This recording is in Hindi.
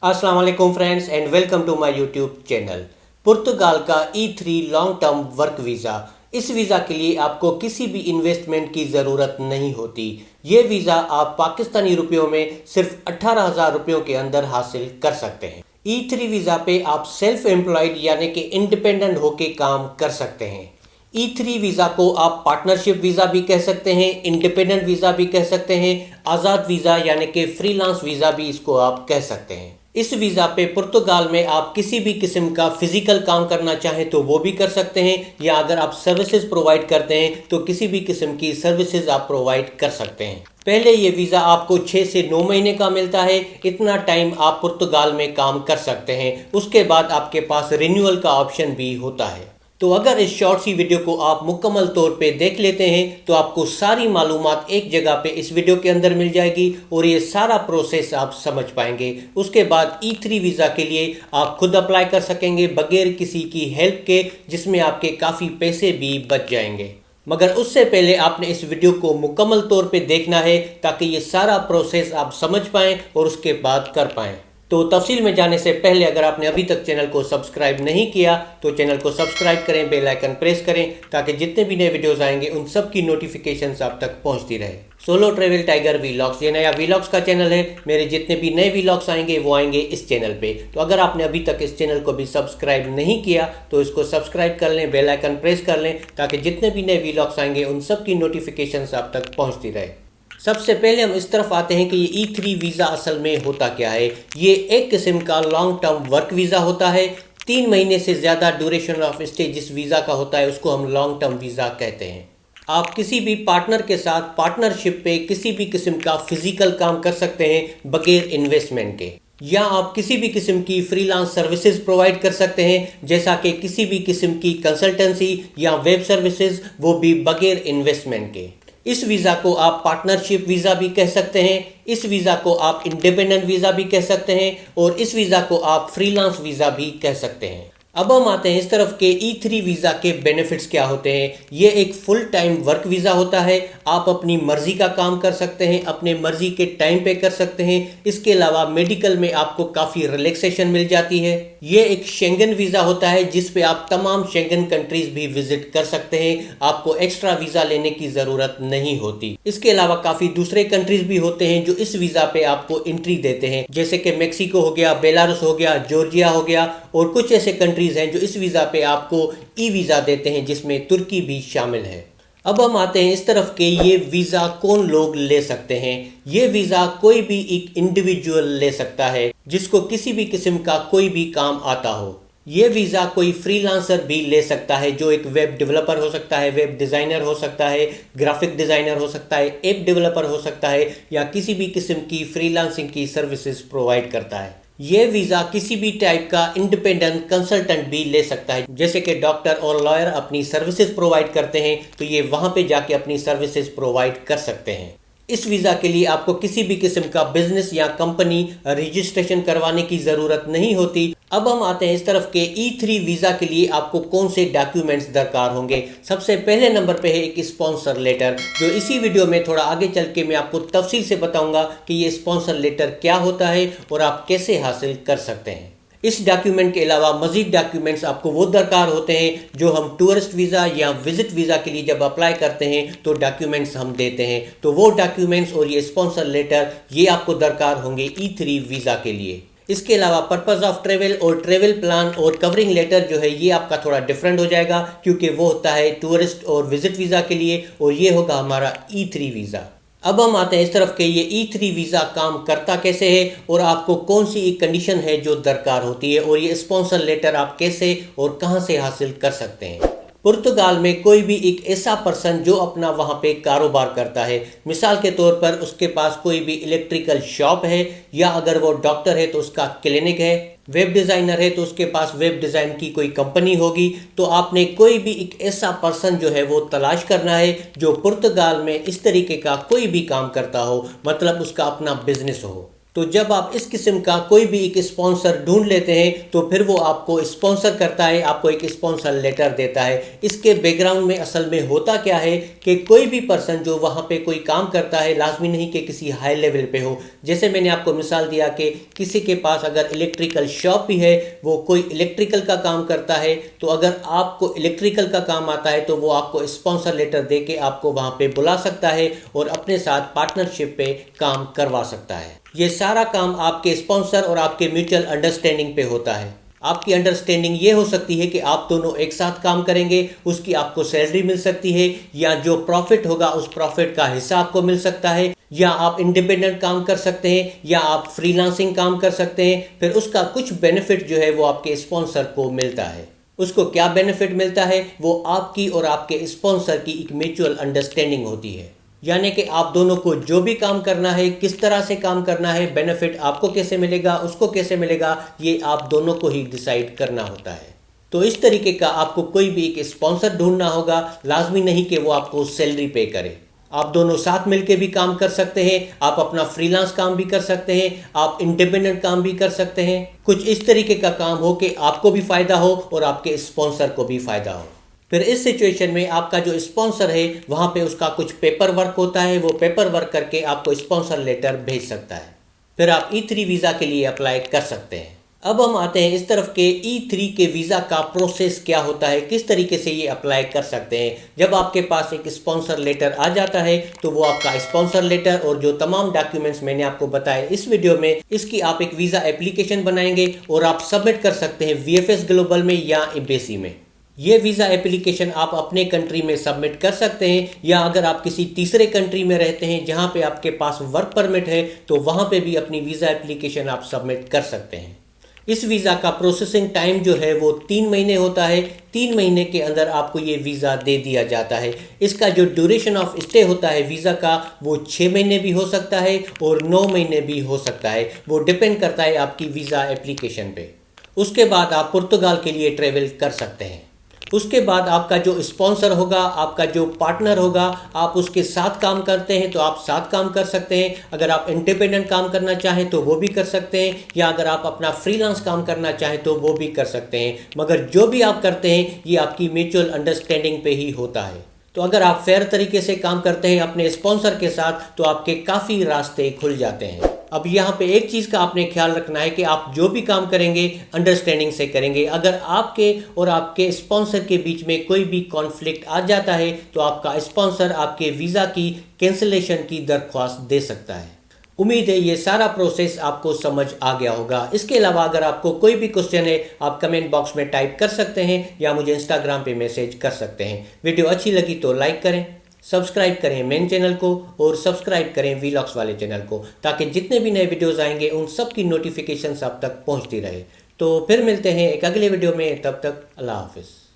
अस्सलाम वालेकुम friends and welcome to my YouTube channel. पुर्तगाल का E3 long term work visa. इस वीज़ा के लिए आपको किसी भी इन्वेस्टमेंट की ज़रूरत नहीं होती। ये वीज़ा आप पाकिस्तानी रुपयों में सिर्फ 18,000 रुपयों के अंदर हासिल कर सकते हैं। E3 वीज़ा पे आप सेल्फ एम्प्लॉयड यानी कि इंडिपेंडेंट होके काम कर सकते हैं। E3 वीज़ा को आप पार्टनरशिप वीज़ा भी कह सकते हैं, इंडिपेंडेंट वीज़ा भी कह सकते हैं, आज़ाद वीज़ा यानी कि फ्रीलांस वीज़ा भी इसको आप कह सकते हैं। इस वीज़ा पे पुर्तगाल में आप किसी भी किस्म का फिजिकल काम करना चाहें तो वो भी कर सकते हैं, या अगर आप सर्विसेज प्रोवाइड करते हैं तो किसी भी किस्म की सर्विसेज आप प्रोवाइड कर सकते हैं। पहले ये वीज़ा आपको 6 से 9 महीने का मिलता है। इतना टाइम आप पुर्तगाल में काम कर सकते हैं। उसके बाद आपके पास रिन्यूअल का ऑप्शन भी होता है। तो अगर इस शॉर्ट सी वीडियो को आप मुकम्मल तौर पे देख लेते हैं तो आपको सारी मालूमात एक जगह पे इस वीडियो के अंदर मिल जाएगी और ये सारा प्रोसेस आप समझ पाएंगे। उसके बाद E3 वीज़ा के लिए आप खुद अप्लाई कर सकेंगे बगैर किसी की हेल्प के, जिसमें आपके काफ़ी पैसे भी बच जाएंगे। मगर उससे पहले आपने इस वीडियो को मुकम्मल तौर पे देखना है ताकि ये सारा प्रोसेस आप समझ पाएँ और उसके बाद कर पाएँ। तो तफसील में जाने से पहले अगर आपने अभी तक चैनल को सब्सक्राइब नहीं किया तो चैनल को सब्सक्राइब करें, बेल आइकन प्रेस करें ताकि जितने भी नए वीडियोस आएंगे उन सब की नोटिफिकेशंस आप तक पहुंचती रहे। सोलो ट्रेवल टाइगर वीलॉग्स, ये नया वीलॉग्स का चैनल है। मेरे जितने भी नए वीलॉग्स आएंगे वो आएंगे इस चैनल पे। तो अगर आपने अभी तक इस चैनल को भी सब्सक्राइब नहीं किया तो इसको सब्सक्राइब कर लें, बेल आइकन प्रेस कर लें ताकि जितने भी नए वीलॉग्स आएंगे उन सब की नोटिफिकेशंस आप तक पहुँचती रहे। सबसे पहले हम इस तरफ आते हैं कि ये E3 वीज़ा असल में होता क्या है। ये एक किस्म का लॉन्ग टर्म वर्क वीज़ा होता है। 3 महीने से ज़्यादा ड्यूरेशन ऑफ स्टे जिस वीज़ा का होता है उसको हम लॉन्ग टर्म वीज़ा कहते हैं। आप किसी भी पार्टनर के साथ पार्टनरशिप पे किसी भी किस्म का फिजिकल काम कर सकते हैं बगैर इन्वेस्टमेंट के, या आप किसी भी किस्म की फ्रीलांस सर्विसेज प्रोवाइड कर सकते हैं जैसा कि किसी भी किस्म की कंसल्टेंसी या वेब सर्विसेज, वो भी बगैर इन्वेस्टमेंट के। इस वीज़ा को आप पार्टनरशिप वीज़ा भी कह सकते हैं, इस वीज़ा को आप इंडिपेंडेंट वीज़ा भी कह सकते हैं और इस वीज़ा को आप फ्रीलांस वीज़ा भी कह सकते हैं। अब हम आते हैं इस तरफ के E3 वीज़ा के बेनिफिट्स क्या होते हैं। ये एक फुल टाइम वर्क वीज़ा होता है। आप अपनी मर्ज़ी का काम कर सकते हैं, अपने मर्ज़ी के टाइम पे कर सकते हैं। इसके अलावा मेडिकल में आपको काफ़ी रिलैक्सेशन मिल जाती है। ये एक शेंगन वीज़ा होता है जिस पे आप तमाम शेंगन कंट्रीज भी विजिट कर सकते हैं। आपको एक्स्ट्रा वीज़ा लेने की ज़रूरत नहीं होती। इसके अलावा काफ़ी दूसरे कंट्रीज भी होते हैं जो इस वीज़ा पे आपको एंट्री देते हैं, जैसे कि मेक्सिको हो गया, बेलारूस हो गया, जॉर्जिया हो गया और कुछ ऐसे कंट्रीज हैं जो इस वीज़ा पे आपको ई वीज़ा देते हैं जिसमें तुर्की भी शामिल है। अब हम आते हैं इस तरफ के ये वीज़ा कौन लोग ले सकते हैं। ये वीज़ा कोई भी एक इंडिविजुअल ले सकता है जिसको किसी भी किस्म का कोई भी काम आता हो। ये वीज़ा कोई फ्रीलांसर भी ले सकता है जो एक वेब डेवलपर हो सकता है, वेब डिज़ाइनर हो सकता है, ग्राफिक डिज़ाइनर हो सकता है, ऐप डेवलपर हो सकता है, या किसी भी किस्म की फ्रीलांसिंग की सर्विसेज प्रोवाइड करता है। ये वीज़ा किसी भी टाइप का इंडिपेंडेंट कंसल्टेंट भी ले सकता है, जैसे कि डॉक्टर और लॉयर अपनी सर्विसेज प्रोवाइड करते हैं तो ये वहाँ पे जाके अपनी सर्विसेज प्रोवाइड कर सकते हैं। इस वीज़ा के लिए आपको किसी भी किस्म का बिजनेस या कंपनी रजिस्ट्रेशन करवाने की ज़रूरत नहीं होती। अब हम आते हैं इस तरफ के E3 वीज़ा के लिए आपको कौन से डॉक्यूमेंट्स दरकार होंगे। सबसे पहले नंबर पे है एक स्पॉन्सर लेटर, जो इसी वीडियो में थोड़ा आगे चल के मैं आपको तफसील से बताऊंगा कि ये स्पॉन्सर लेटर क्या होता है और आप कैसे हासिल कर सकते हैं। इस डॉक्यूमेंट के अलावा मज़ीद डॉक्यूमेंट्स आपको वो दरकार होते हैं जो हम टूरिस्ट वीज़ा या विजिट वीज़ा के लिए जब अप्लाई करते हैं तो डॉक्यूमेंट्स हम देते हैं। तो वो डॉक्यूमेंट्स और ये स्पॉन्सर लेटर ये आपको दरकार होंगे E3 वीज़ा के लिए। इसके अलावा पर्पज़ ऑफ ट्रेवल और ट्रेवल प्लान और कवरिंग लेटर जो है ये आपका थोड़ा डिफरेंट हो जाएगा क्योंकि वो होता है टूरिस्ट और विजिट वीज़ा के लिए और ये होगा हमारा E3 वीज़ा। अब हम आते हैं इस तरफ के ये E3 वीज़ा काम करता कैसे है और आपको कौन सी एक कंडीशन है जो दरकार होती है और ये स्पॉन्सर लेटर आप कैसे और कहां से हासिल कर सकते हैं। पुर्तगाल में कोई भी एक ऐसा पर्सन जो अपना वहाँ पे कारोबार करता है, मिसाल के तौर पर उसके पास कोई भी इलेक्ट्रिकल शॉप है, या अगर वो डॉक्टर है तो उसका क्लिनिक है, वेब डिज़ाइनर है तो उसके पास वेब डिज़ाइन की कोई कंपनी होगी, तो आपने कोई भी एक ऐसा पर्सन जो है वो तलाश करना है जो पुर्तगाल में इस तरीके का कोई भी काम करता हो, मतलब उसका अपना बिजनेस हो। तो जब आप इस किस्म का कोई भी एक स्पॉन्सर ढूंढ लेते हैं तो फिर वो आपको स्पॉन्सर करता है, आपको एक स्पॉन्सर लेटर देता है। इसके बैकग्राउंड में असल में होता क्या है कि कोई भी पर्सन जो वहाँ पे कोई काम करता है, लाजमी नहीं कि किसी हाई लेवल पे हो। जैसे मैंने आपको मिसाल दिया कि किसी के पास अगर इलेक्ट्रिकल शॉप भी है, वो कोई इलेक्ट्रिकल का काम करता है, तो अगर आपको इलेक्ट्रिकल का काम आता है तो वो आपको स्पॉन्सर लेटर दे के आपको वहाँ पे बुला सकता है और अपने साथ पार्टनरशिप पे काम करवा सकता है। ये सारा काम आपके स्पॉन्सर और आपके म्यूचुअल अंडरस्टैंडिंग पे होता है। आपकी अंडरस्टैंडिंग ये हो सकती है कि आप दोनों एक साथ काम करेंगे, उसकी आपको सैलरी मिल सकती है, या जो प्रॉफिट होगा उस प्रॉफिट का हिस्सा आपको मिल सकता है, या आप इंडिपेंडेंट काम कर सकते हैं, या आप फ्रीलांसिंग काम कर सकते हैं। फिर उसका कुछ बेनिफिट जो है वो आपके स्पॉन्सर को मिलता है। उसको क्या बेनिफिट मिलता है, वो आपकी और आपके स्पॉन्सर की एक म्यूचुअल अंडरस्टैंडिंग होती है। यानी कि आप दोनों को जो भी काम करना है, किस तरह से काम करना है, बेनिफिट आपको कैसे मिलेगा, उसको कैसे मिलेगा, ये आप दोनों को ही डिसाइड करना होता है। तो इस तरीके का आपको कोई भी एक स्पॉन्सर ढूंढना होगा। लाजमी नहीं कि वो आपको सैलरी पे करे। आप दोनों साथ मिलके भी काम कर सकते हैं, आप अपना फ्रीलांस काम भी कर सकते हैं, आप इंडिपेंडेंट काम भी कर सकते हैं। कुछ इस तरीके का काम हो कि आपको भी फ़ायदा हो और आपके स्पॉन्सर को भी फ़ायदा हो। फिर इस सिचुएशन में आपका जो स्पॉन्सर है वहाँ पे उसका कुछ पेपर वर्क होता है, वो पेपर वर्क करके आपको स्पॉन्सर लेटर भेज सकता है। फिर आप E3 वीज़ा के लिए अप्लाई कर सकते हैं। अब हम आते हैं इस तरफ के E3 के वीज़ा का प्रोसेस क्या होता है, किस तरीके से ये अप्लाई कर सकते हैं। जब आपके पास एक स्पॉन्सर लेटर आ जाता है तो वो आपका स्पॉन्सर लेटर और जो तमाम डॉक्यूमेंट्स मैंने आपको बताए इस वीडियो में, इसकी आप एक वीज़ा एप्लीकेशन बनाएंगे और आप सबमिट कर सकते हैं VFS ग्लोबल में या एम्बेसी में। ये वीज़ा एप्लीकेशन आप अपने कंट्री में सबमिट कर सकते हैं, या अगर आप किसी तीसरे कंट्री में रहते हैं जहां पे आपके पास वर्क परमिट है तो वहां पे भी अपनी वीज़ा एप्लीकेशन आप सबमिट कर सकते हैं। इस वीज़ा का प्रोसेसिंग टाइम जो है वो 3 महीने होता है। 3 महीने के अंदर आपको ये वीज़ा दे दिया जाता है। इसका जो ड्यूरेशन ऑफ स्टे होता है वीज़ा का, वो 6 महीने भी हो सकता है और 9 महीने भी हो सकता है। वो डिपेंड करता है आपकी वीज़ा एप्लीकेशन पे। उसके बाद आप पुर्तगाल के लिए ट्रेवल कर सकते हैं। उसके बाद आपका जो स्पॉन्सर होगा, आपका जो पार्टनर होगा, आप उसके साथ काम करते हैं तो आप साथ काम कर सकते हैं। अगर आप इंडिपेंडेंट काम करना चाहें तो वो भी कर सकते हैं, या अगर आप अपना फ्रीलांस काम करना चाहें तो वो भी कर सकते हैं। मगर जो भी आप करते हैं ये आपकी म्यूचुअल अंडरस्टैंडिंग पे ही होता है। तो अगर आप फेयर तरीके से काम करते हैं अपने स्पॉन्सर के साथ तो आपके काफ़ी रास्ते खुल जाते हैं। अब यहाँ पे एक चीज़ का आपने ख्याल रखना है कि आप जो भी काम करेंगे अंडरस्टैंडिंग से करेंगे। अगर आपके और आपके स्पॉन्सर के बीच में कोई भी कॉन्फ्लिक्ट आ जाता है तो आपका स्पॉन्सर आपके वीज़ा की कैंसिलेशन की दरख्वास्त दे सकता है। उम्मीद है ये सारा प्रोसेस आपको समझ आ गया होगा। इसके अलावा अगर आपको कोई भी क्वेश्चन है आप कमेंट बॉक्स में टाइप कर सकते हैं या मुझे इंस्टाग्राम पे मैसेज कर सकते हैं। वीडियो अच्छी लगी तो लाइक करें, सब्सक्राइब करें मेन चैनल को और सब्सक्राइब करें वीलॉग्स वाले चैनल को, ताकि जितने भी नए वीडियोस आएंगे उन सब की नोटिफिकेशंस आप तक पहुंचती रहे। तो फिर मिलते हैं एक अगले वीडियो में, तब तक अल्लाह हाफिज़।